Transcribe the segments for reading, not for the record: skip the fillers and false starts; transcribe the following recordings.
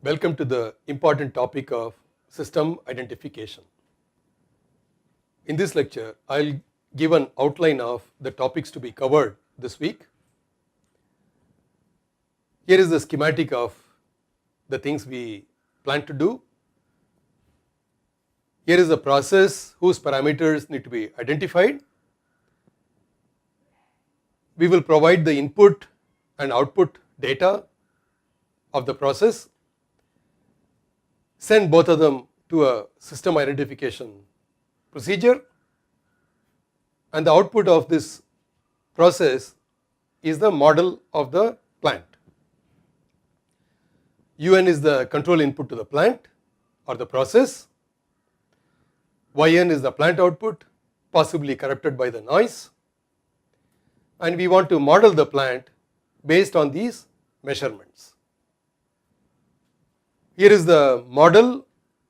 Welcome to the important topic of system identification. In this lecture, I'll give an outline of the topics to be covered this week. Here is the schematic of the things we plan to do. Here is the process whose parameters need to be identified. We will provide the input and output data of the process, send both of them to a system identification procedure, and the output of this process is the model of the plant. UN is the control input to the plant or the process. YN is the plant output, possibly corrupted by the noise. And we want to model the plant based on these measurements. Here is the model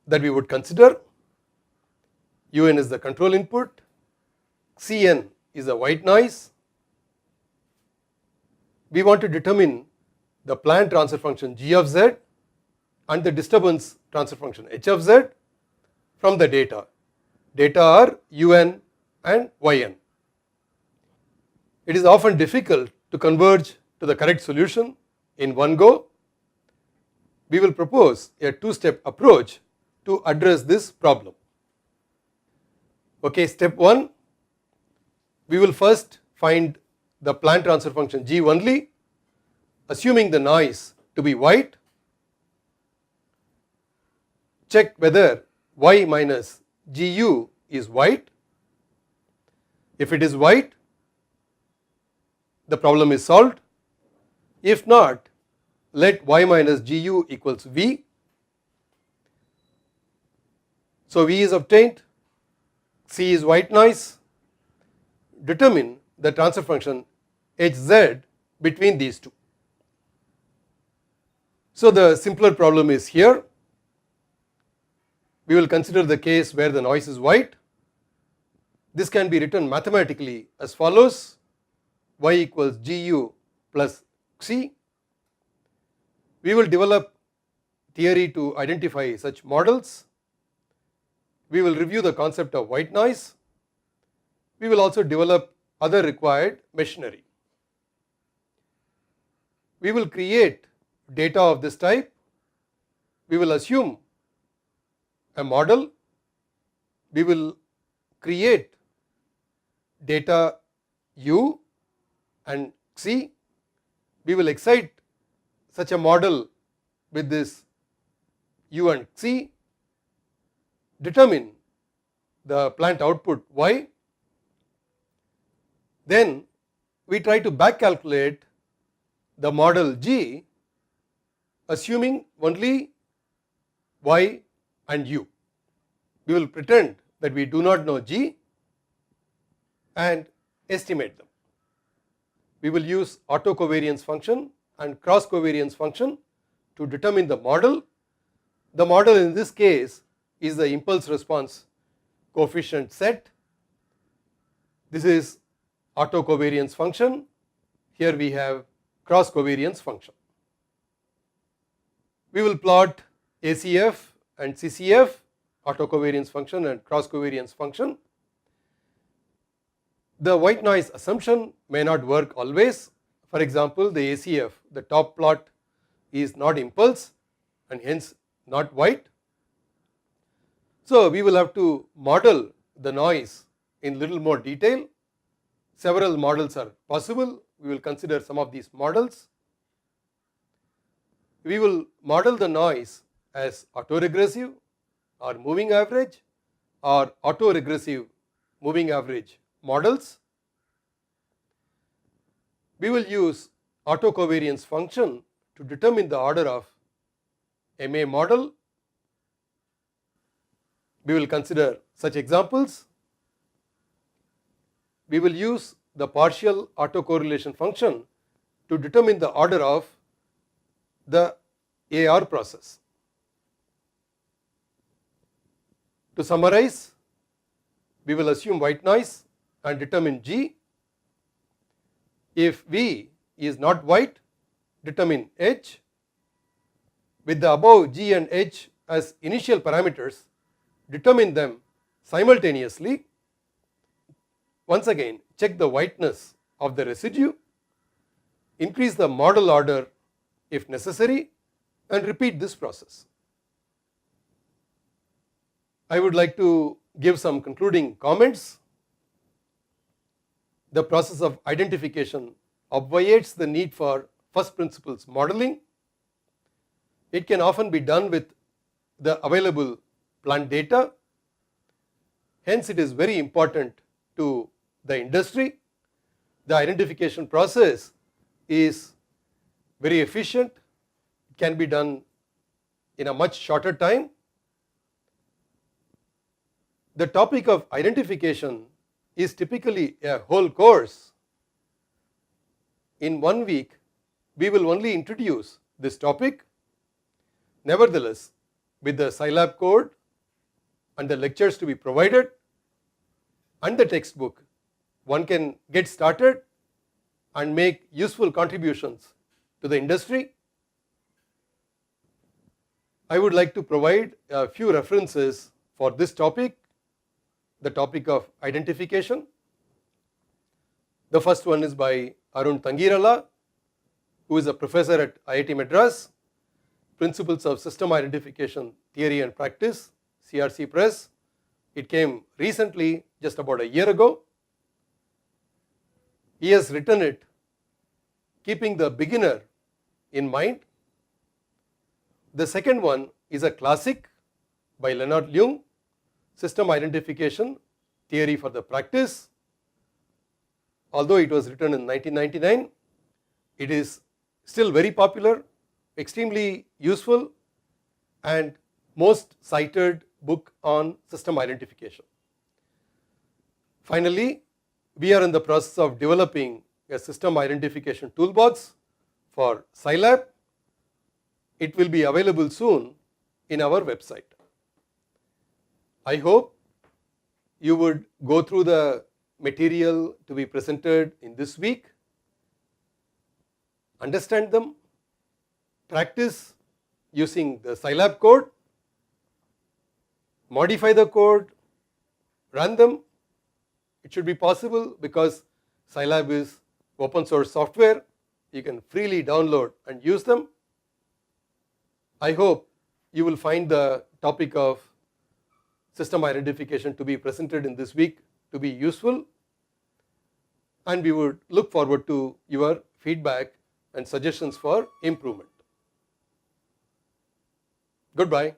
that we would consider. UN is the control input, CN is the white noise. We want to determine the plant transfer function G of Z and the disturbance transfer function H of Z from the data. Data are UN and YN. It is often difficult to converge to the correct solution in one go. We will propose a two-step approach to address this problem. Okay, step 1, we will first find the plant transfer function G only, assuming the noise to be white. Check whether Y minus GU is white. If it is white, the problem is solved. If not, let Y minus GU equals V. So V is obtained, C is white noise. Determine the transfer function Hz between these two. So the simpler problem is here. We will consider the case where the noise is white. This can be written mathematically as follows: Y equals GU plus C. We will develop theory to identify such models. We will review the concept of white noise. We will also develop other required machinery. We will create data of this type. We will assume a model. We will create data U and C. We will excite such a model with this U and C, determine the plant output Y. Then we try to back calculate the model G, assuming only Y and U. We will pretend that we do not know G and estimate them. We will use autocovariance function and cross covariance function to determine the model. The model in this case is the impulse response coefficient set. This is autocovariance function. Here we have cross covariance function. We will plot ACF and CCF, autocovariance function and cross covariance function. The white noise assumption may not work always. For example, the ACF, the top plot, is not impulse and hence not white. So we will have to model the noise in little more detail. Several models are possible. We will consider some of these models. We will model the noise as autoregressive or moving average or autoregressive moving average models. We will use autocovariance function to determine the order of MA model. We will consider such examples. We will use the partial autocorrelation function to determine the order of the AR process. To summarize, we will assume white noise and determine G. If V is not white, determine H. with the above G and H as initial parameters, determine them simultaneously. Once again, check the whiteness of the residue, increase the model order if necessary, and repeat this process. I would like to give some concluding comments. The process of identification obviates the need for first principles modeling. It can often be done with the available plant data. Hence, it is very important to the industry. The identification process is very efficient. It can be done in a much shorter time. The topic of identification is typically a whole course. In 1 week, we will only introduce this topic. Nevertheless, with the Scilab code and the lectures to be provided and the textbook, one can get started and make useful contributions to the industry. I would like to provide a few references for this topic, the topic of identification. The first one is by Arun Tangirala, who is a professor at IIT Madras, Principles of System Identification Theory and Practice, CRC Press. It came recently, just about a year ago. He has written it keeping the beginner in mind. The second one is a classic by Leonard Leung, System Identification Theory for the Practice. Although it was written in 1999, it is still very popular, extremely useful, and most cited book on system identification. Finally, we are in the process of developing a system identification toolbox for Scilab. It will be available soon in our website. I hope you would go through the material to be presented in this week, understand them, practice using the Scilab code, modify the code, run them. It should be possible because Scilab is open source software. You can freely download and use them. I hope you will find the topic of system identification to be presented in this week to be useful, and we would look forward to your feedback and suggestions for improvement. Goodbye.